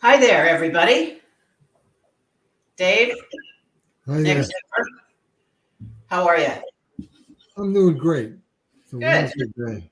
Hi there, everybody. Dave, Hi Nick, there. Zipper, how are you? I'm doing great. It's a Good, wonderful day.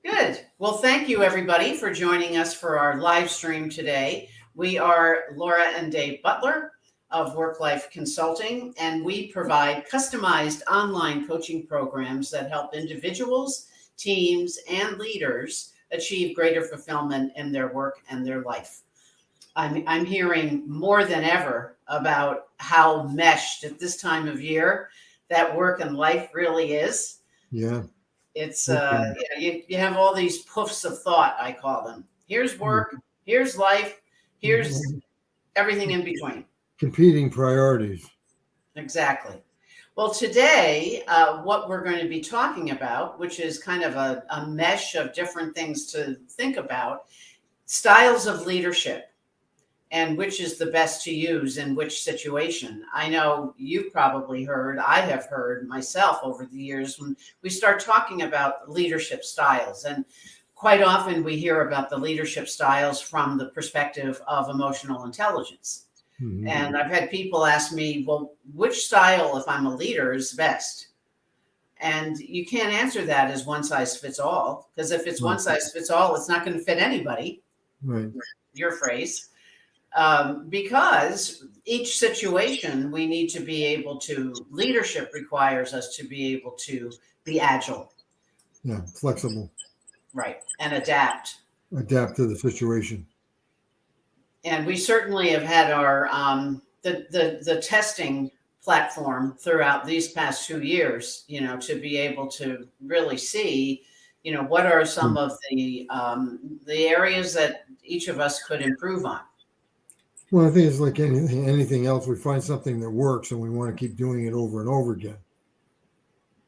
good. Well, thank you, everybody, for joining us for our live stream today. We are Laura and Dave Butler of Work Life Consulting, and we provide customized online coaching programs that help individuals, teams, and leaders achieve greater fulfillment in their work and their life. I'm hearing more than ever about how meshed at this time of year that work and life really is. Yeah. It's Okay. you have all these poofs of thought, I call them. Here's work, here's life, here's everything in between. Competing priorities. Exactly. Well, today, what we're going to be talking about, which is kind of a mesh of different things to think about, styles of leadership and which is the best to use in which situation. I know you've probably heard, I have heard myself over the years when we start talking about leadership styles. And quite often we hear about the leadership styles from the perspective of emotional intelligence. Mhm. And I've had people ask me, well, which style, if I'm a leader, is best? And you can't answer that as one size fits all, because if it's one Right. size fits all, it's not going to fit anybody, Right. your phrase. Because each situation we need to be able to, leadership requires us to be able to be agile, Yeah. Flexible. right, and adapt. Adapt to the situation. And we certainly have had our the testing platform throughout these past 2 years, to be able to really see, what are some Mm. of the areas that each of us could improve on. Well, I think it's like anything else. We find something that works and we want to keep doing it over and over again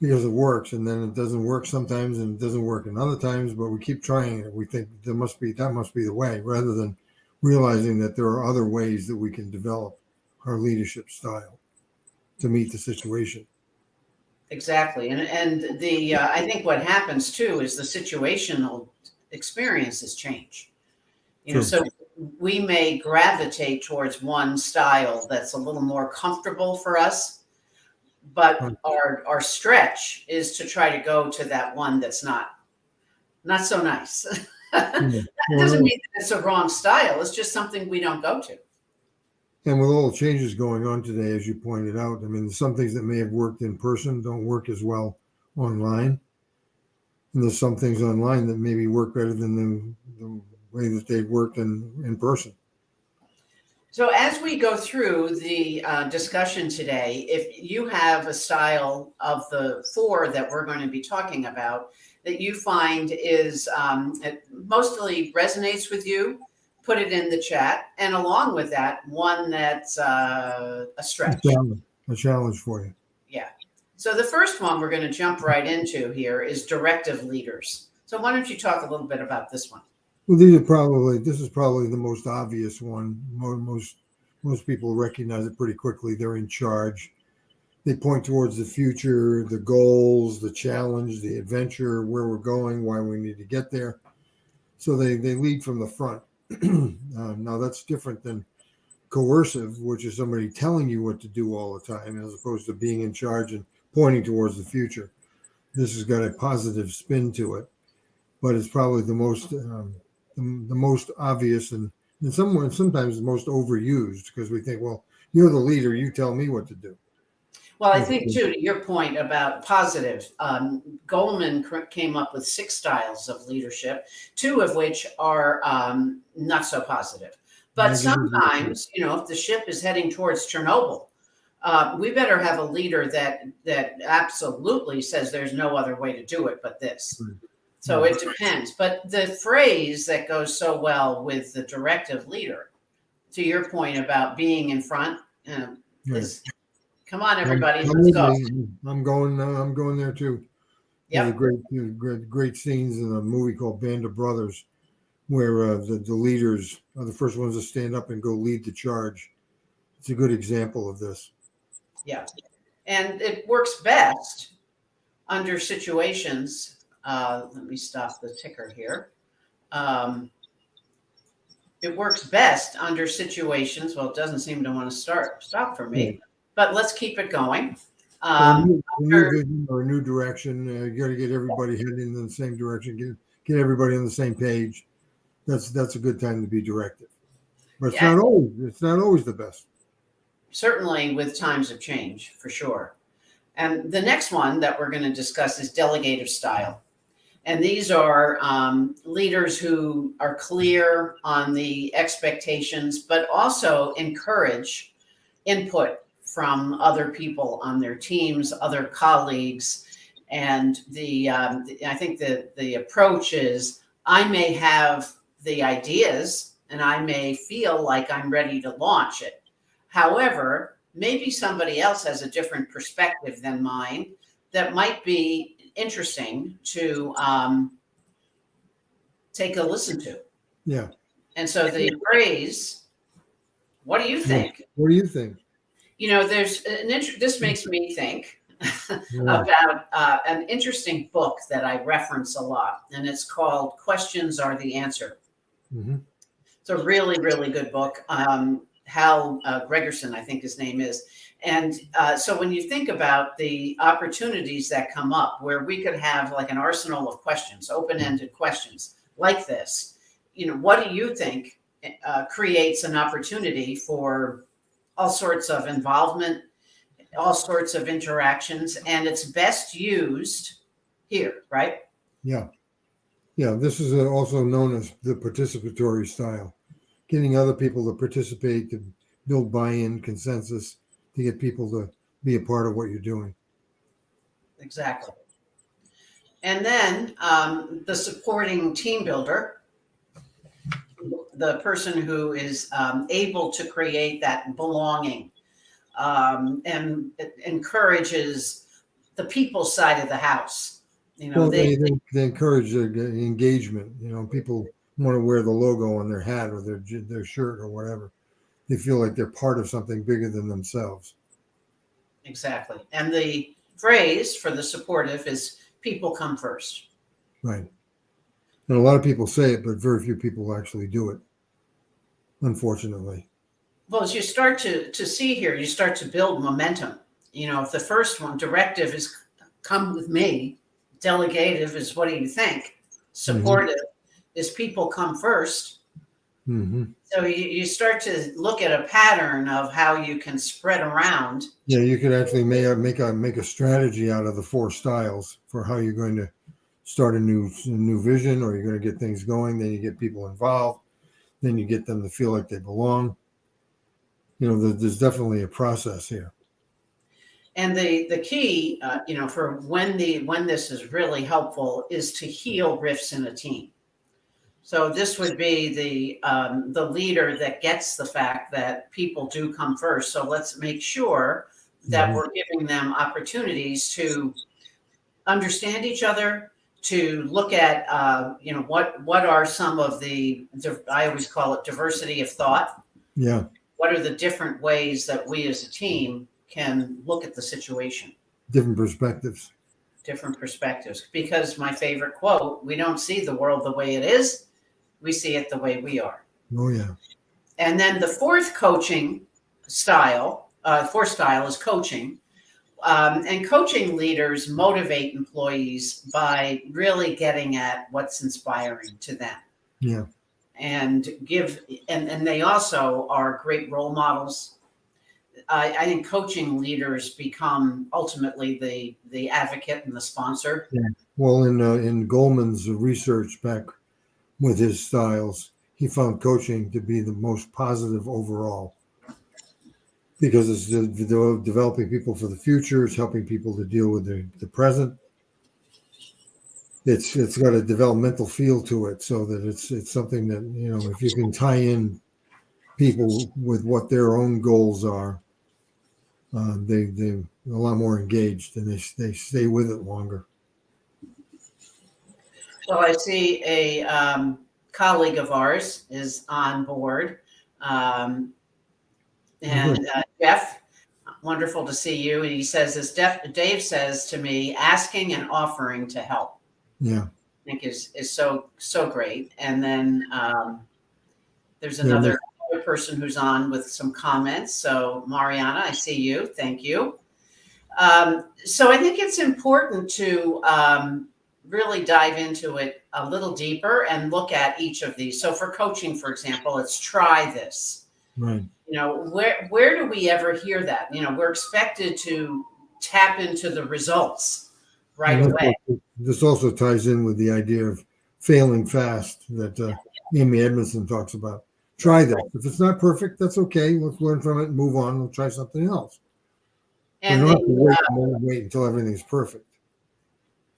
because it works. And then it doesn't work sometimes and it doesn't work in other times, but we keep trying it. We think that must be the way rather than realizing that there are other ways that we can develop our leadership style to meet the situation. Exactly. And I think what happens too is the situational experiences change. True. So we may gravitate towards one style that's a little more comfortable for us, but Right. our stretch is to try to go to that one that's not so nice. That Yeah. doesn't Well, mean that it's a wrong style. It's just something we don't go to. and with all the changes going on today, as you pointed out, I mean, some things that may have worked in person don't work as well online. And there's some things online that maybe work better than the way that they worked in person. So, as we go through the discussion today, if you have a style of the four that we're going to be talking about that you find is it mostly resonates with you, put it in the chat. And along with that, one that's a A stretch. challenge, a challenge for you. Yeah. So, the first one we're going to jump right into here is directive leaders. So, why don't you talk a little bit about this one? Well, this is probably the most obvious one. Most people recognize it pretty quickly. They're in charge. They point towards the future, the goals, the challenge, the adventure, where we're going, why we need to get there. So they lead from the front. Now that's different than coercive, which is somebody telling you what to do all the time, as opposed to being in charge and pointing towards the future. This has got a positive spin to it, but it's probably the most obvious and sometimes the most overused because we think, well, you're the leader, you tell me what to do. Well, I think too, to your point about positive, Goleman came up with 6 styles of leadership, 2 of which are not so positive. But Negative. sometimes, if the ship is heading towards Chernobyl, we better have a leader that absolutely says there's no other way to do it but this. So it depends. But the phrase that goes so well with the directive leader, to your point about being in front, Right. is come on, Come everybody, let's with go. me. I'm going. I'm going there too. There's a Yep. great scenes in a movie called Band of Brothers where the leaders are the first ones to stand up and go lead the charge. It's a good example of this. Yeah. And it works best under situations. Let me stop the ticker here. Um, it works best under situations. Well, it doesn't seem to want to stop for me, but let's keep it going. A new vision or a new direction. You got to get everybody heading in the same direction. Get everybody on the same page. That's a good time to be directive. But it's not always the best. Certainly with times of change, for sure. And the next one that we're going to discuss is delegative style. And these are leaders who are clear on the expectations, but also encourage input from other people on their teams, other colleagues. And I think the approach is, I may have the ideas and I may feel like I'm ready to launch it. However, maybe somebody else has a different perspective than mine that might be interesting to take a listen to. Yeah. And so the phrase, what do you think? What do you think? There's this makes me think about an interesting book that I reference a lot, and it's called Questions Are the Answer. Mm-hmm. It's a really, really good book. Hal Gregerson, I think his name is. And so when you think about the opportunities that come up where we could have like an arsenal of questions, open-ended questions like this, what do you think creates an opportunity for all sorts of involvement, all sorts of interactions, and it's best used here, right? Yeah. Yeah, this is also known as the participatory style, getting other people to participate, to build buy-in, consensus, to get people to be a part of what you're doing. Exactly. And then the supporting team builder, the person who is able to create that belonging and it encourages the people side of the house. They encourage engagement. People want to wear the logo on their hat or their shirt or whatever. They feel like they're part of something bigger than themselves. Exactly. And the phrase for the supportive is people come first. Right. And a lot of people say it, but very few people actually do it, unfortunately. Well, as you start to see here, you start to build momentum. If the first one, directive, is come with me, delegative is what do you think, supportive is people come first. Mm-hmm. So you start to look at a pattern of how you can spread around. Yeah, you could actually make a strategy out of the 4 styles for how you're going to start a new vision, or you're going to get things going. Then you get people involved. Then you get them to feel like they belong. There's definitely a process here. And the key, for when this is really helpful is to heal rifts in a team. So this would be the leader that gets the fact that people do come first. So let's make sure that we're giving them opportunities to understand each other, to look at what are some of the, I always call it diversity of thought. Yeah. What are the different ways that we as a team can look at the situation? Different perspectives. Because my favorite quote, we don't see the world the way it is, we see it the way we are. Oh, yeah. And then the fourth style is coaching. And coaching leaders motivate employees by really getting at what's inspiring to them. Yeah. And and they also are great role models. I think coaching leaders become ultimately the advocate and the sponsor. Yeah. Well, in Goleman's research back with his styles, he found coaching to be the most positive overall, because it's developing people for the future. It's helping people to deal with the present. It's got a developmental feel to it, so that it's something that, if you can tie in people with what their own goals are, they're a lot more engaged, and they stay with it longer. Well, I see a colleague of ours is on board. Jeff, wonderful to see you. And he says, as Dave says to me, asking and offering to help. Yeah. I think is so great. And then There's Yeah, another person who's on with some comments. So Mariana, I see you. Thank you. So I think it's important to really dive into it a little deeper and look at each of these. So for coaching, for example, it's try this. right. You know, where do we ever hear that? You know, we're expected to tap into the results right And away. this also ties in with the idea of failing fast that Amy Edmondson talks about. Try this. If it's not perfect, that's okay. Let's learn from it and move on. We'll try something else. We And don't have to wait until everything's perfect.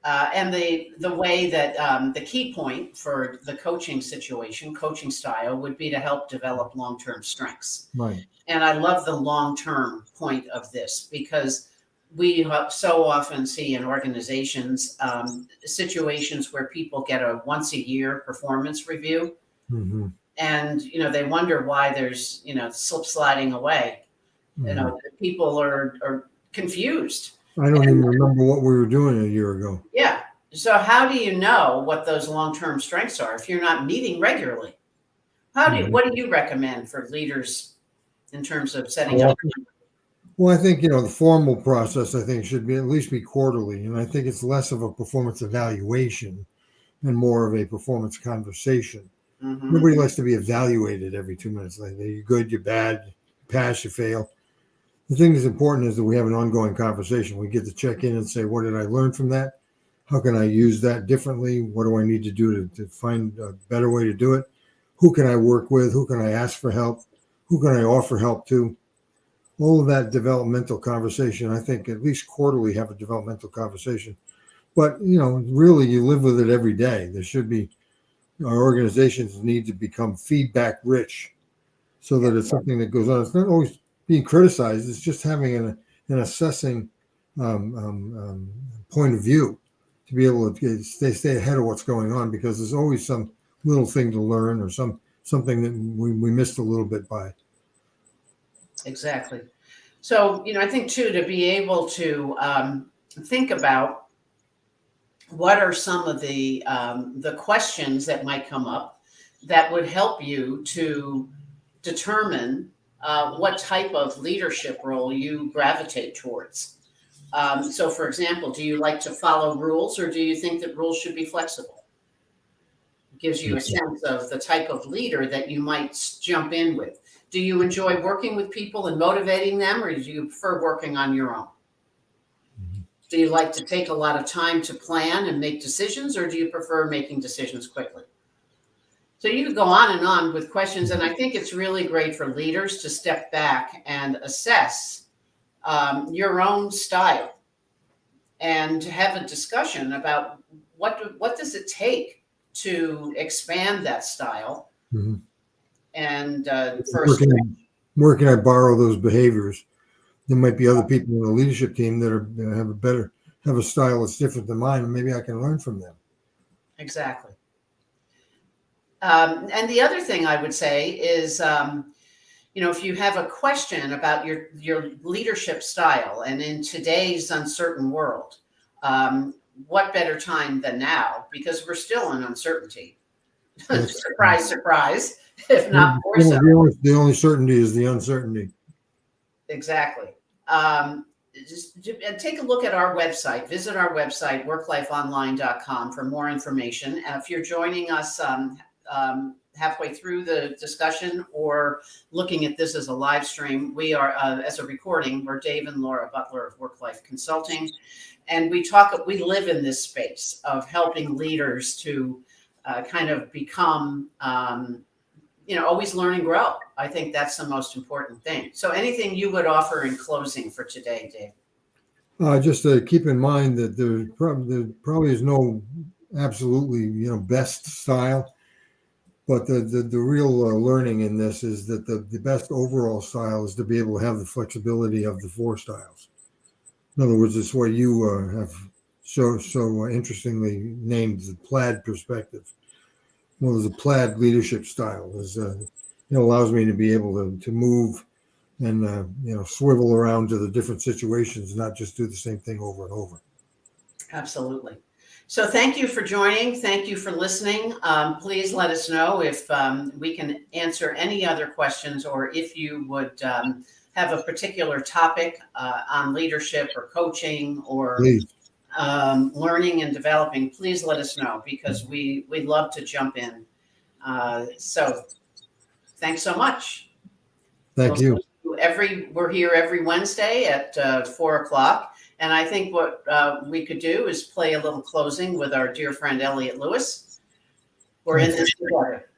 the way that the key point for the coaching situation, coaching style, would be to help develop long-term strengths. Right. And I love the long-term point of this because we so often see in organizations situations where people get a once-a-year performance review, Mm-hmm. and they wonder why there's slip sliding away. Mm-hmm. People are confused. I don't even remember what we were doing a year ago. Yeah. So how do you know what those long-term strengths are if you're not meeting regularly? What do you recommend for leaders in terms of setting up? Well, I think, the formal process, I think, should be at least be quarterly. And I think it's less of a performance evaluation and more of a performance conversation. Mm-hmm. Nobody likes to be evaluated every 2 minutes. Like, you're good, you're bad, you pass, you fail. The thing that's important is that we have an ongoing conversation. We get to check in and say, what did I learn from that? How can I use that differently? What do I need to do to find a better way to do it? Who can I work with? Who can I ask for help? Who can I offer help to? All of that developmental conversation, I think at least quarterly have a developmental conversation. But, really you live with it every day. There should be, our organizations need to become feedback rich so that it's something that goes on. It's not always being criticized. It's just having an assessing point of view to be able to stay ahead of what's going on, because there's always some little thing to learn or something that we missed a little bit by. Exactly. So, I think too, to be able to think about what are some of the questions that might come up that would help you to determine what type of leadership role you gravitate towards. So, for example, do you like to follow rules, or do you think that rules should be flexible? It gives you a sense of the type of leader that you might jump in with. Do you enjoy working with people and motivating them, or do you prefer working on your own? Do you like to take a lot of time to plan and make decisions, or do you prefer making decisions quickly? So you could go on with questions, and I think it's really great for leaders to step back and assess your own style and to have a discussion about what does it take to expand that style. Mm-hmm. And where can I borrow those behaviors? There might be other people in the leadership team that have a style that's different than mine, and maybe I can learn from them. Exactly. And the other thing I would say is, if you have a question about your leadership style, and in today's uncertain world, what better time than now? Because we're still in uncertainty. Surprise, surprise. If not more so. The only certainty is the uncertainty. Exactly. Just take a look at our website. Visit our website, worklifeonline.com, for more information. And if you're joining us halfway through the discussion or looking at this as a live stream, we are, as a recording, we're Dave and Laura Butler of Work Life Consulting. And we live in this space of helping leaders to kind of become always learn and grow. I think that's the most important thing. So anything you would offer in closing for today, Dave? Just to keep in mind that there probably is no absolutely best style, but the real learning in this is that the best overall style is to be able to have the flexibility of the four styles. In other words, it's what you have so interestingly named the plaid perspective. Well, there's a plaid leadership style. It allows me to be able to move and swivel around to the different situations, not just do the same thing over and over. Absolutely. So thank you for joining. Thank you for listening. Please let us know if we can answer any other questions, or if you would have a particular topic on leadership or coaching or Please. learning and developing. Please let us know, because we love to jump in. So thanks so much. Thank you. We're here every Wednesday at 4:00. And I think what we could do is play a little closing with our dear friend Elliot Lewis. We're in this together.